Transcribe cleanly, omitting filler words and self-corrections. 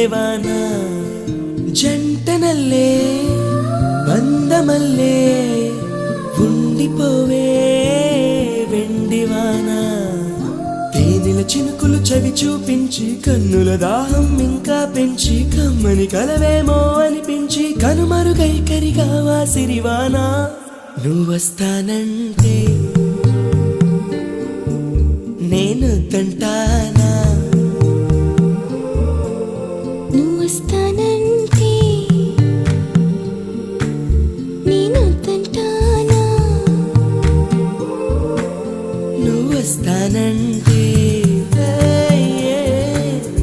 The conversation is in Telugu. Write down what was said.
మల్లెవాన జంటనల్లే బంధమల్లే ఉండిపోవే వెండివాన తేనెల చినుకులు చవి చూపించి కన్నుల దాహం ఇంకా పెంచి కమ్మని కలవేమో అనిపించి కనుమరుగై కరిగావా సిరివాన నువ్వొస్తానంటే నేను తంటానా నువ్వొస్తా